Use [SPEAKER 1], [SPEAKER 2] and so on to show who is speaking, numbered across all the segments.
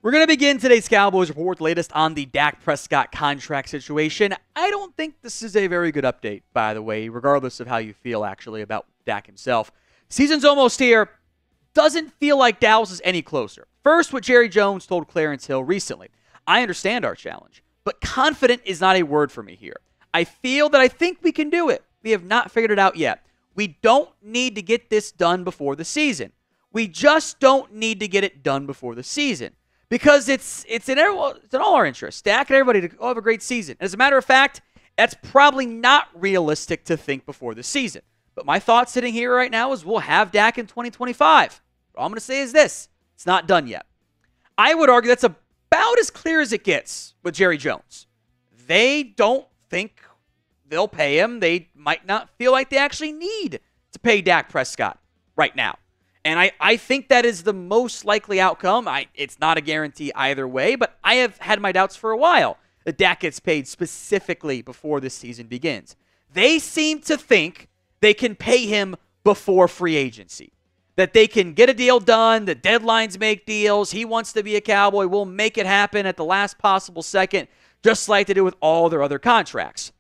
[SPEAKER 1] We're going to begin today's Cowboys Report with the latest on the Dak Prescott contract situation. I don't think this is a very good update, by the way, regardless of how you feel, actually, about Dak himself. Season's almost here. Doesn't feel like Dallas is any closer. First, what Jerry Jones told Clarence Hill recently. I understand our challenge, but confident is not a word for me here. I feel that I think we can do it. We have not figured it out yet. We don't need to get this done before the season. We just don't need to get it done before the season. Because it's in all our interests, Dak and everybody, to have a great season. As a matter of fact, that's probably not realistic to think before the season. But my thought sitting here right now is we'll have Dak in 2025. All I'm going to say is this. It's not done yet. I would argue that's about as clear as it gets with Jerry Jones. They don't think they'll pay him. They might not feel like they actually need to pay Dak Prescott right now. And I think that is the most likely outcome. It's not a guarantee either way, but I have had my doubts for a while that Dak gets paid specifically before this season begins. They seem to think they can pay him before free agency, that they can get a deal done, the deadlines make deals, he wants to be a Cowboy, we'll make it happen at the last possible second, just like they do with all their other contracts.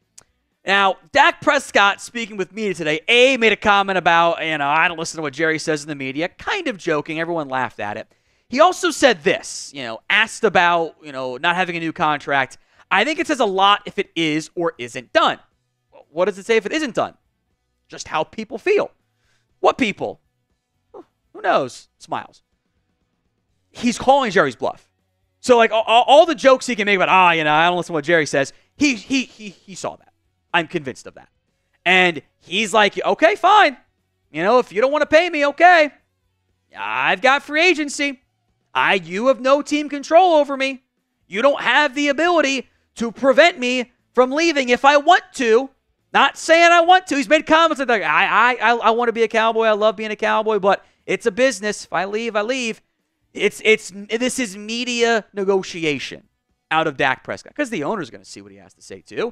[SPEAKER 1] Now, Dak Prescott, speaking with media today, made a comment about, I don't listen to what Jerry says in the media, kind of joking. Everyone laughed at it. He also said this, asked about, not having a new contract. I think it says a lot if it is or isn't done. What does it say if it isn't done? Just how people feel. What people? Who knows? Smiles. He's calling Jerry's bluff. So, like, all the jokes he can make about, I don't listen to what Jerry says, he saw that. I'm convinced of that. And he's like, okay, fine. If you don't want to pay me, okay. I've got free agency. You have no team control over me. You don't have the ability to prevent me from leaving if I want to. Not saying I want to. He's made comments like, I want to be a Cowboy. I love being a Cowboy, but it's a business. If I leave, I leave. This is media negotiation out of Dak Prescott because the owner's going to see what he has to say too.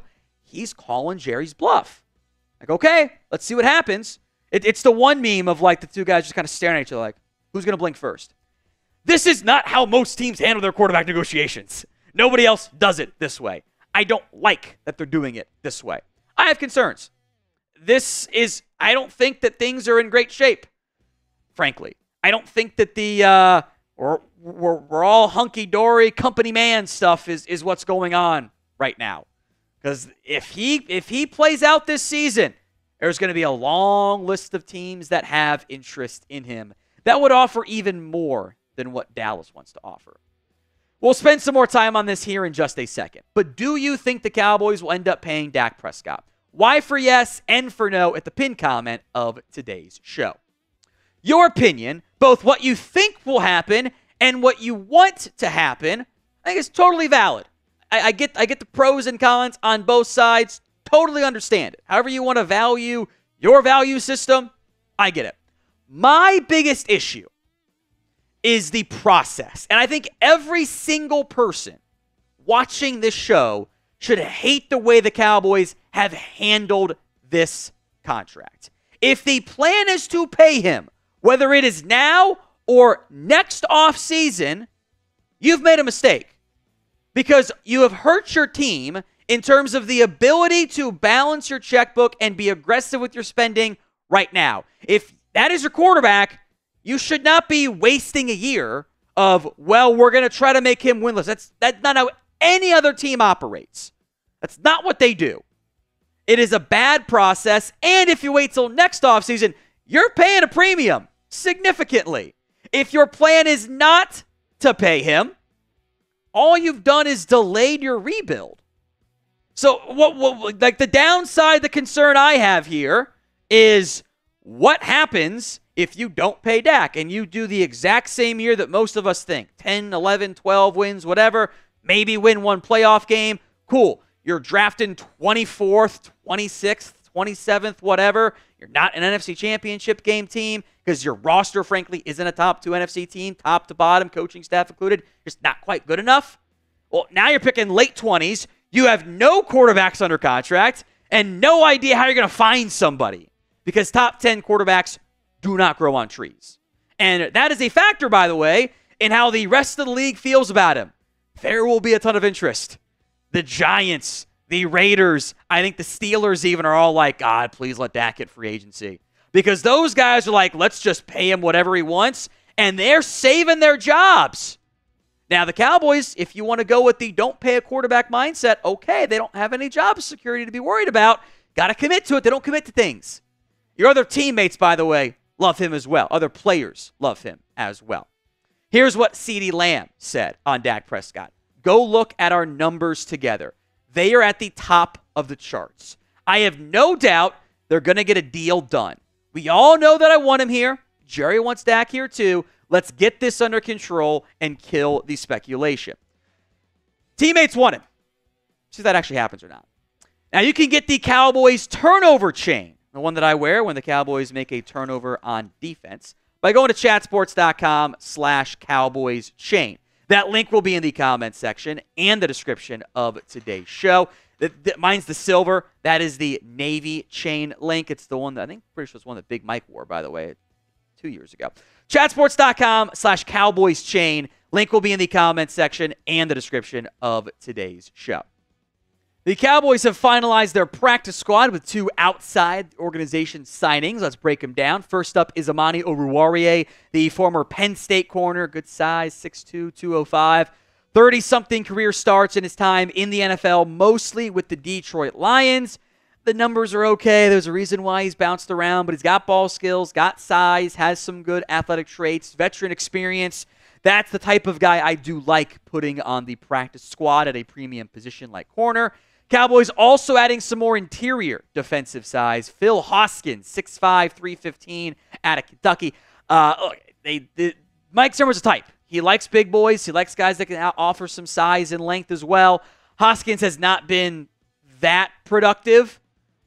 [SPEAKER 1] He's calling Jerry's bluff. Like, okay, let's see what happens. It's the one meme of, like, the two guys just kind of staring at each other like, who's going to blink first? This is not how most teams handle their quarterback negotiations. Nobody else does it this way. I don't like that they're doing it this way. I have concerns. I don't think that things are in great shape, frankly. I don't think that we're all hunky-dory company man stuff is what's going on right now. Because if he plays out this season, there's going to be a long list of teams that have interest in him that would offer even more than what Dallas wants to offer. We'll spend some more time on this here in just a second. But do you think the Cowboys will end up paying Dak Prescott? Y for yes, N for no at the pinned comment of today's show. Your opinion, both what you think will happen and what you want to happen, I think is totally valid. I get the pros and cons on both sides. Totally understand it. However you want to value your value system, I get it. My biggest issue is the process. And I think every single person watching this show should hate the way the Cowboys have handled this contract. If the plan is to pay him, whether it is now or next offseason, you've made a mistake. Because you have hurt your team in terms of the ability to balance your checkbook and be aggressive with your spending right now. If that is your quarterback, you should not be wasting a year of, well, we're going to try to make him winless. That's not how any other team operates. That's not what they do. It is a bad process, and if you wait till next offseason, you're paying a premium significantly. If your plan is not to pay him, all you've done is delayed your rebuild. So, like the downside, the concern I have here is what happens if you don't pay Dak and you do the exact same year that most of us think, 10, 11, 12 wins, whatever, maybe win one playoff game. Cool. You're drafting 24th, 26th, 27th, whatever. You're not an NFC Championship game team because your roster, frankly, isn't a top 2 NFC team, top to bottom, coaching staff included. Just not quite good enough. Well, now you're picking late 20s. You have no quarterbacks under contract and no idea how you're going to find somebody because top 10 quarterbacks do not grow on trees. And that is a factor, by the way, and how the rest of the league feels about him, there will be a ton of interest. The Giants, the Raiders, I think the Steelers even are all like, God, please let Dak hit free agency. Because those guys are like, let's just pay him whatever he wants, and they're saving their jobs. Now, the Cowboys, if you want to go with the don't pay a quarterback mindset, okay, they don't have any job security to be worried about. Got to commit to it. They don't commit to things. Your other teammates, by the way, love him as well. Other players love him as well. Here's what CeeDee Lamb said on Dak Prescott. Go look at our numbers together. They are at the top of the charts. I have no doubt they're going to get a deal done. We all know that I want him here. Jerry wants Dak here too. Let's get this under control and kill the speculation. Teammates want him. See if that actually happens or not. Now, you can get the Cowboys turnover chain, the one that I wear when the Cowboys make a turnover on defense, by going to chatsports.com/Cowboys chain. That link will be in the comments section and the description of today's show. Mine's the silver. That is the Navy chain link. It's the one that I think pretty sure it's one that Big Mike wore, by the way, 2 years ago. Chatsports.com/Cowboys chain. Link will be in the comments section and the description of today's show. The Cowboys have finalized their practice squad with 2 outside organization signings. Let's break them down. First up is Amani Oruwariye, the former Penn State corner. Good size, 6'2", 205. 30-something career starts in his time in the NFL, mostly with the Detroit Lions. The numbers are okay. There's a reason why he's bounced around, but he's got ball skills, got size, has some good athletic traits, veteran experience. That's the type of guy I do like putting on the practice squad at a premium position like corner. Cowboys also adding some more interior defensive size. Phil Hoskins, 6'5", 315, out of Kentucky. Mike Zimmer's a type. He likes big boys. He likes guys that can offer some size and length as well. Hoskins has not been that productive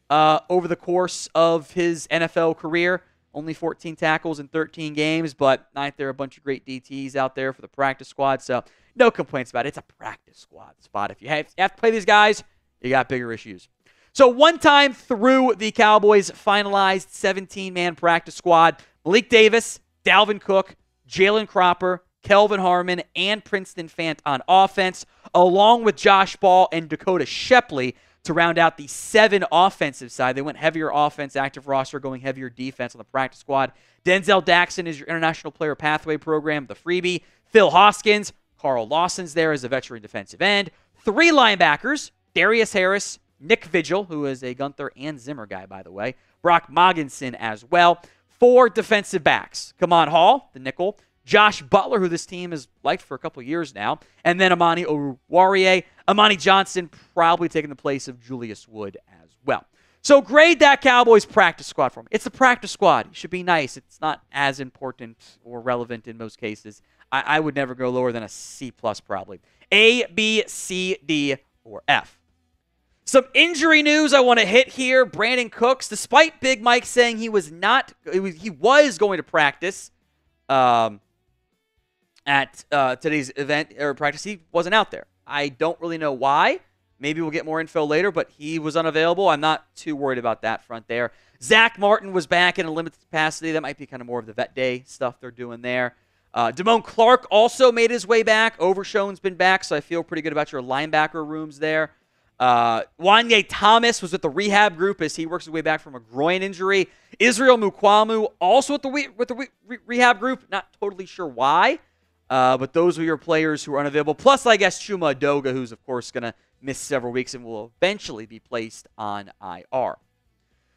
[SPEAKER 1] over the course of his NFL career. Only 14 tackles in 13 games, but I think there are a bunch of great DTs out there for the practice squad, so no complaints about it. It's a practice squad spot. If you have to play these guys, you got bigger issues. So one time through the Cowboys' finalized 17-man practice squad, Malik Davis, Dalvin Cook, Jalen Cropper, Kelvin Harmon, and Princeton Fant on offense, along with Josh Ball and Dakota Shepley to round out the 7 offensive side. They went heavier offense, active roster, going heavier defense on the practice squad. Denzel Daxon is your International Player Pathway program, the freebie. Phil Hoskins, Carl Lawson's there as a veteran defensive end. 3 linebackers, Darius Harris, Nick Vigil, who is a Gunther and Zimmer guy, by the way. Brock Moggensen as well. 4 defensive backs. Kamon Hall, the nickel. Josh Butler, who this team has liked for a couple years now. And then Amani Oruwariye. Amani Johnson probably taking the place of Julius Wood as well. So grade that Cowboys practice squad for me. It's a practice squad. It should be nice. It's not as important or relevant in most cases. I would never go lower than a C+ probably. A, B, C, D, or F. Some injury news I want to hit here. Brandin Cooks, despite Big Mike saying he was going to practice at today's event or practice, he wasn't out there. I don't really know why. Maybe we'll get more info later, but he was unavailable. I'm not too worried about that front there. Zach Martin was back in a limited capacity. That might be kind of more of the vet day stuff they're doing there. Damone Clark also made his way back. Overshown's been back, so I feel pretty good about your linebacker rooms there. Wanye Thomas was with the rehab group as he works his way back from a groin injury. Israel Mukwamu also with the rehab group. Not totally sure why, but those are your players who are unavailable. Plus, I guess, Chuma Adoga, who's, of course, going to miss several weeks and will eventually be placed on IR.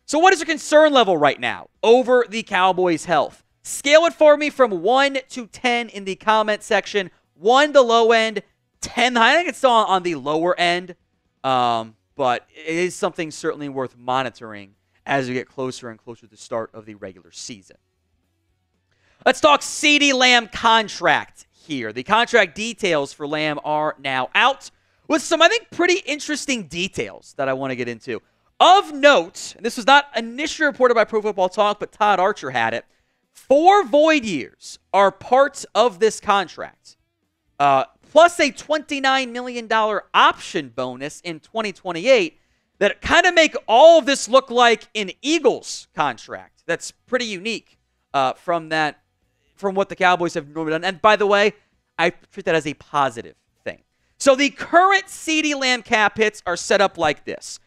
[SPEAKER 1] So what is your concern level right now over the Cowboys' health? Scale it for me from 1 to 10 in the comment section. 1 the low end, 10 the high. I think it's still on the lower end. But it is something certainly worth monitoring as we get closer and closer to the start of the regular season. Let's talk CeeDee Lamb contract here. The contract details for Lamb are now out with some, I think, pretty interesting details that I want to get into. Of note, and this was not initially reported by Pro Football Talk, but Todd Archer had it, 4 void years are parts of this contract. Plus a $29 million option bonus in 2028 that kind of make all of this look like an Eagles contract. That's pretty unique from what the Cowboys have normally done. And by the way, I treat that as a positive thing. So the current CeeDee Lamb cap hits are set up like this.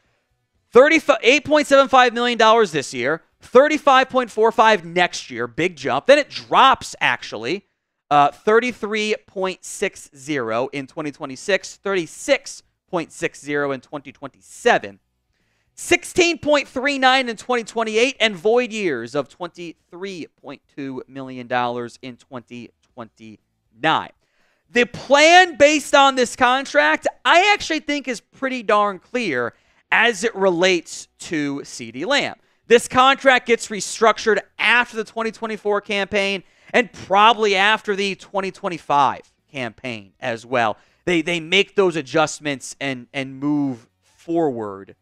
[SPEAKER 1] $8.75 million this year, $35.45 next year, big jump. Then it drops, actually, $33.60 in 2026, $36.60 in 2027, $16.39 in 2028, and void years of $23.2 million in 2029. The plan based on this contract, I actually think is pretty darn clear as it relates to CeeDee Lamb. This contract gets restructured after the 2024 campaign and probably after the 2025 campaign as well. They make those adjustments and move forward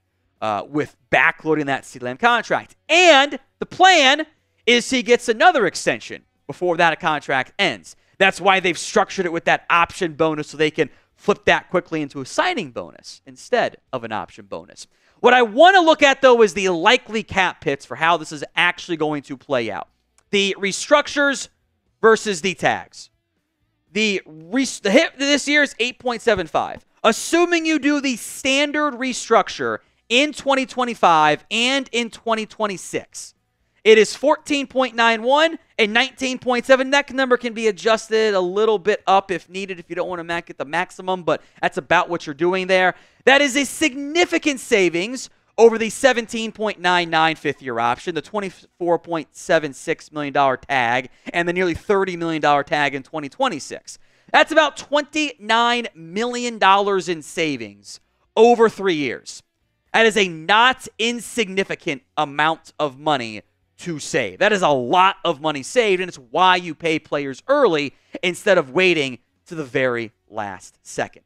[SPEAKER 1] with backloading that CeeDee Lamb contract. And the plan is he gets another extension before that contract ends. That's why they've structured it with that option bonus so they can flip that quickly into a signing bonus instead of an option bonus. What I want to look at, though, is the likely cap hits for how this is actually going to play out. The restructures versus the tags. The hit this year is 8.75. Assuming you do the standard restructure in 2025 and in 2026, it is 14.91 and 19.7. That number can be adjusted a little bit up if needed if you don't want to make it the maximum, but that's about what you're doing there. That is a significant savings over the $17.99 fifth-year option, the $24.76 million tag, and the nearly $30 million tag in 2026. That's about $29 million in savings over 3 years. That is a not insignificant amount of money to save. That is a lot of money saved, and it's why you pay players early instead of waiting to the very last second.